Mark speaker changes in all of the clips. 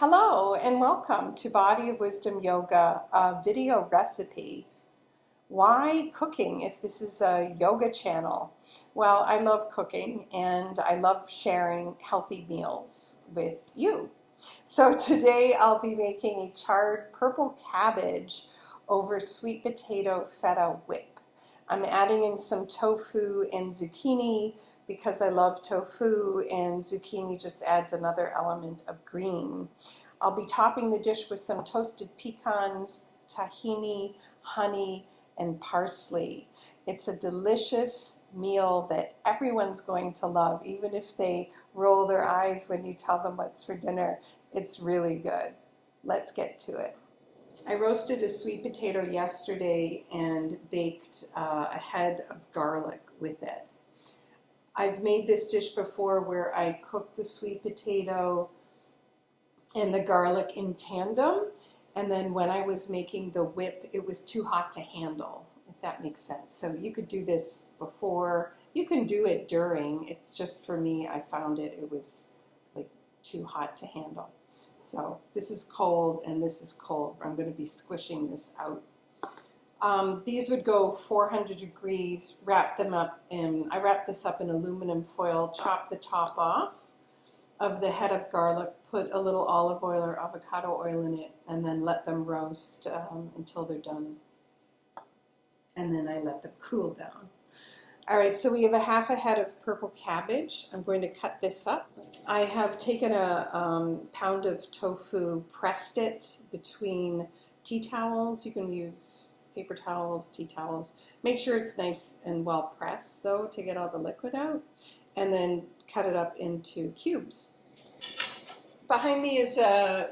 Speaker 1: Hello and welcome to Body of Wisdom Yoga, a video recipe. Why cooking if this is a yoga channel? Well, I love cooking and I love sharing healthy meals with you. So today I'll be making a charred purple cabbage over sweet potato feta whip. I'm adding in some tofu and zucchini because I love tofu, and zucchini just adds another element of green. I'll be topping the dish with some toasted pecans, tahini, honey, and parsley. It's a delicious meal that everyone's going to love, even if they roll their eyes when you tell them what's for dinner. It's really good. Let's get to it. I roasted a sweet potato yesterday and baked a head of garlic with it. I've made this dish before where I cooked the sweet potato and the garlic in tandem, and then when I was making the whip, it was too hot to handle, if that makes sense. So you could do this before, you can do it during. It's just for me, I found it was like too hot to handle. So this is cold and this is cold. I'm going to be squishing this out. These would go 400 degrees, wrap them up in, I wrapped this up in aluminum foil, chop the top off of the head of garlic, put a little olive oil or avocado oil in it, and then let them roast until they're done. And then I let them cool down. All right, so we have a half a head of purple cabbage. I'm going to cut this up. I have taken a pound of tofu, pressed it between tea towels. You can use paper towels, tea towels. Make sure it's nice and well pressed though to get all the liquid out, and then cut it up into cubes. Behind me is a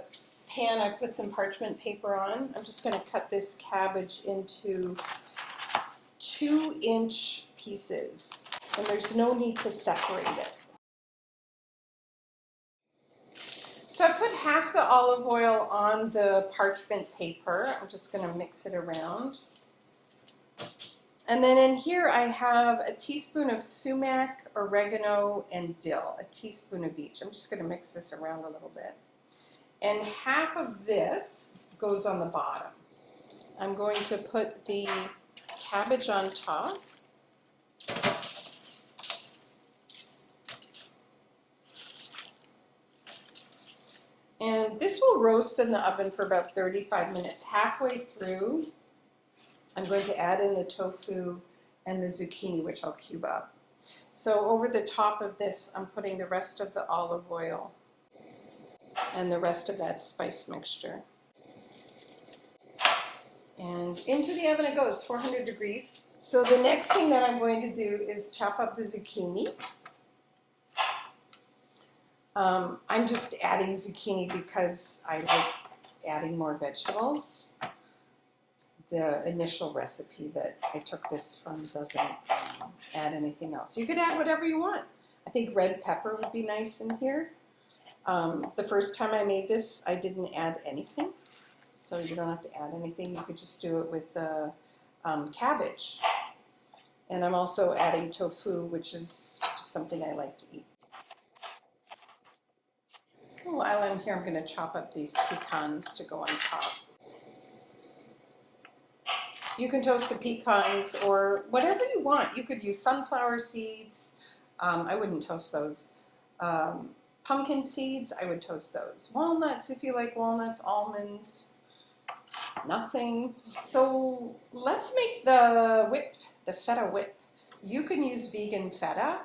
Speaker 1: pan I put some parchment paper on. I'm just going to cut this cabbage into 2-inch pieces, and there's no need to separate it. So I put half the olive oil on the parchment paper. I'm just going to mix it around. And then in here I have a teaspoon of sumac, oregano, and dill, a teaspoon of each. I'm just going to mix this around a little bit. And half of this goes on the bottom. I'm going to put the cabbage on top. And this will roast in the oven for about 35 minutes. Halfway through, I'm going to add in the tofu and the zucchini, which I'll cube up. So over the top of this, I'm putting the rest of the olive oil and the rest of that spice mixture. And into the oven it goes, 400 degrees. So the next thing that I'm going to do is chop up the zucchini. I'm just adding zucchini because I like adding more vegetables. The initial recipe that I took this from doesn't add anything else. You could add whatever you want. I think red pepper would be nice in here. The first time I made this, I didn't add anything. So you don't have to add anything. You could just do it with cabbage. And I'm also adding tofu, which is just something I like to eat. While I'm here, I'm going to chop up these pecans to go on top. You can toast the pecans or whatever you want. You could use sunflower seeds. I wouldn't toast those. Pumpkin seeds, I would toast those. Walnuts, if you like walnuts. Almonds, nothing. So let's make the whip, the feta whip. You can use vegan feta.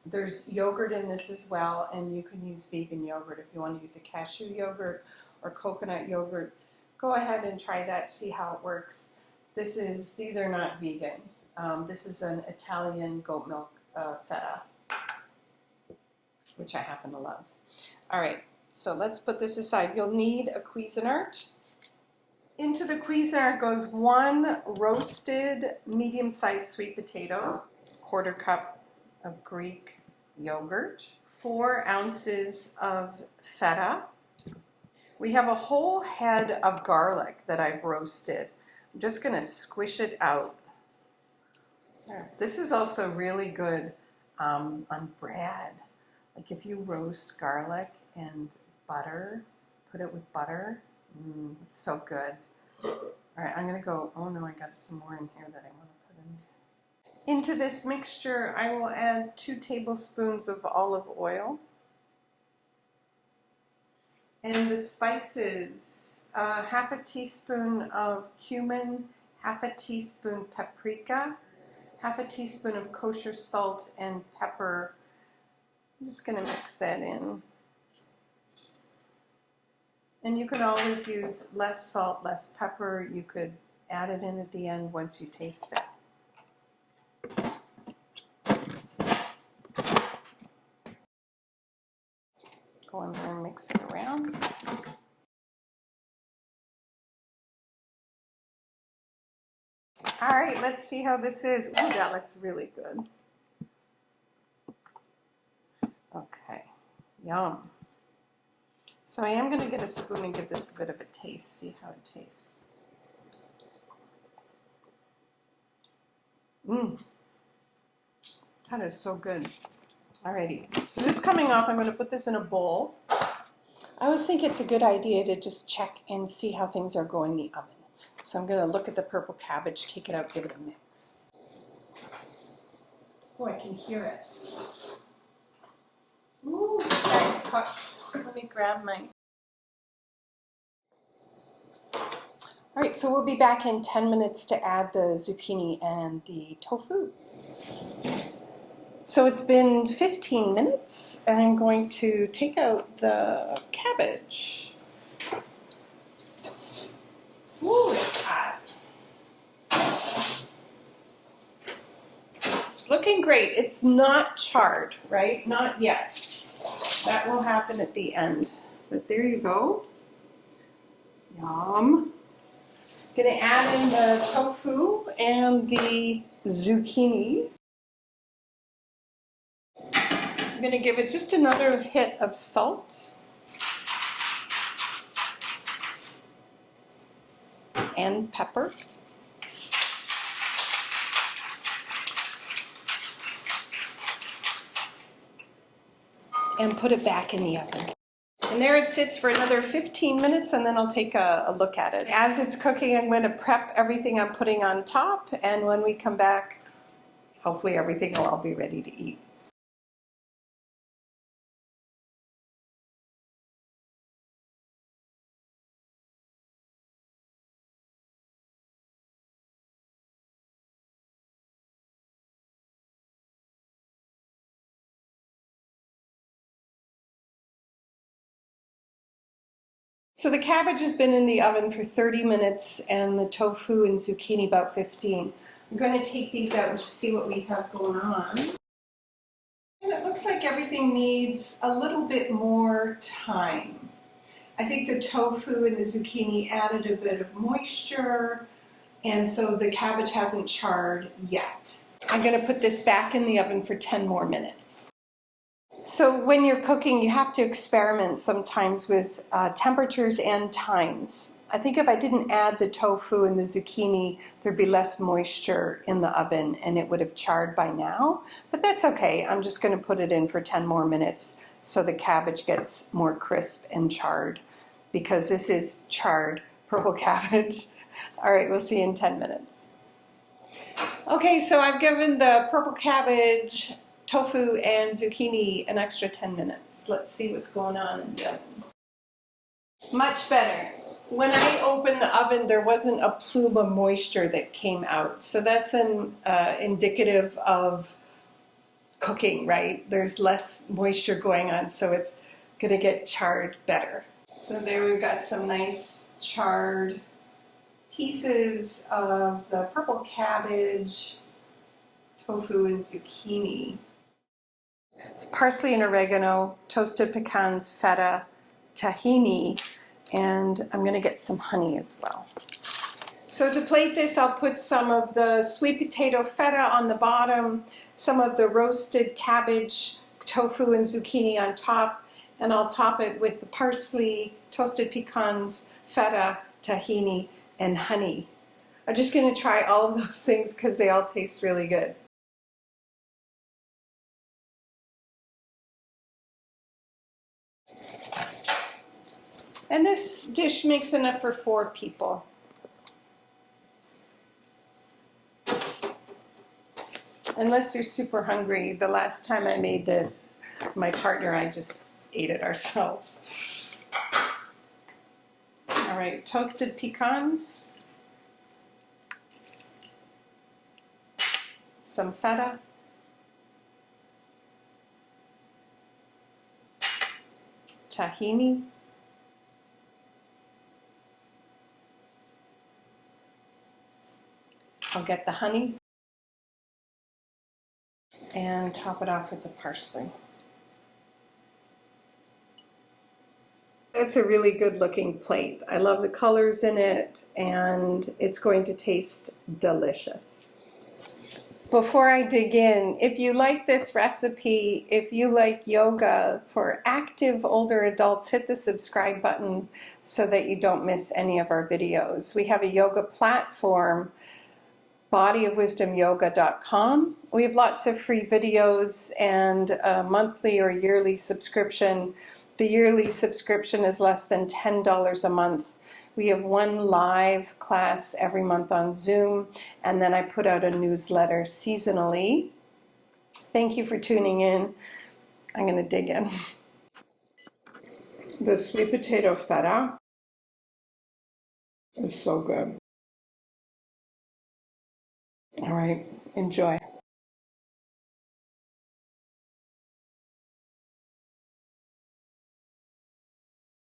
Speaker 1: There's yogurt in this as well, and you can use vegan yogurt if you want to use a cashew yogurt or coconut yogurt. Go ahead and try that, see how it works. These are not vegan. This is an Italian goat milk feta, which I happen to love. All right, so let's put this aside. You'll need a Cuisinart. Into the Cuisinart goes 1 roasted medium-sized sweet potato, 1/4 cup of Greek yogurt, 4 ounces of feta. We have a whole head of garlic that I've roasted. I'm just going to squish it out. This is also really good on bread. Like if you roast garlic and butter Put it with butter. It's so good. All right, I'm gonna go, oh no, I got some more in here that I want to put in. Into this mixture, I will add 2 tablespoons of olive oil. And the spices, half a teaspoon of cumin, half a teaspoon paprika, half a teaspoon of kosher salt and pepper. I'm just gonna mix that in. And you can always use less salt, less pepper. You could add it in at the end once you taste it. Go in there and mix it around. All right, let's see how this is. Ooh, that looks really good. Okay, yum. So I am going to get a spoon and give this a bit of a taste, see how it tastes. That is so good. Alrighty, so this is coming off. I'm going to put this in a bowl. I always think it's a good idea to just check and see how things are going in the oven. So I'm going to look at the purple cabbage, take it out, give it a mix. Oh, I can hear it. Ooh, sorry. Let me grab my... All right, so we'll be back in 10 minutes to add the zucchini and the tofu. So it's been 15 minutes, and I'm going to take out the cabbage. Ooh, it's hot. It's looking great. It's not charred, right? Not yet. That will happen at the end. But there you go. Yum. Gonna add in the tofu and the zucchini. I'm gonna give it just another hit of salt. And pepper. And put it back in the oven. And there it sits for another 15 minutes, and then I'll take a look at it. As it's cooking, I'm going to prep everything I'm putting on top, and when we come back, hopefully everything will all be ready to eat. So the cabbage has been in the oven for 30 minutes and the tofu and zucchini about 15. I'm going to take these out and just see what we have going on. And it looks like everything needs a little bit more time. I think the tofu and the zucchini added a bit of moisture, and so the cabbage hasn't charred yet. I'm going to put this back in the oven for 10 more minutes. So when you're cooking, you have to experiment sometimes with temperatures and times. I think if I didn't add the tofu and the zucchini, there'd be less moisture in the oven and it would have charred by now. But that's okay. I'm just going to put it in for 10 more minutes so the cabbage gets more crisp and charred, because this is charred purple cabbage. All right, we'll see you in 10 minutes. Okay, so I've given the purple cabbage, tofu, and zucchini an extra 10 minutes. Let's see what's going on in the oven. Much better. When I opened the oven, there wasn't a plume of moisture that came out. So that's indicative of cooking, right? There's less moisture going on, so it's going to get charred better. So there we've got some nice charred pieces of the purple cabbage, tofu, and zucchini. So parsley and oregano, toasted pecans, feta, tahini, and I'm going to get some honey as well. So to plate this, I'll put some of the sweet potato feta on the bottom, some of the roasted cabbage, tofu, and zucchini on top, and I'll top it with the parsley, toasted pecans, feta, tahini, and honey. I'm just going to try all of those things because they all taste really good. And this dish makes enough for 4 people. Unless you're super hungry. The last time I made this, my partner and I just ate it ourselves. All right, toasted pecans, some feta, tahini, I'll get the honey and top it off with the parsley. It's a really good looking plate. I love the colors in it, and it's going to taste delicious. Before I dig in, if you like this recipe, if you like yoga for active older adults, hit the subscribe button so that you don't miss any of our videos. We have a yoga platform, bodyofwisdomyoga.com. We have lots of free videos and a monthly or yearly subscription. The yearly subscription is less than $10 a month. We have one live class every month on Zoom, and then I put out a newsletter seasonally. Thank you for tuning in. I'm going to dig in. The sweet potato feta is so good. All right, enjoy.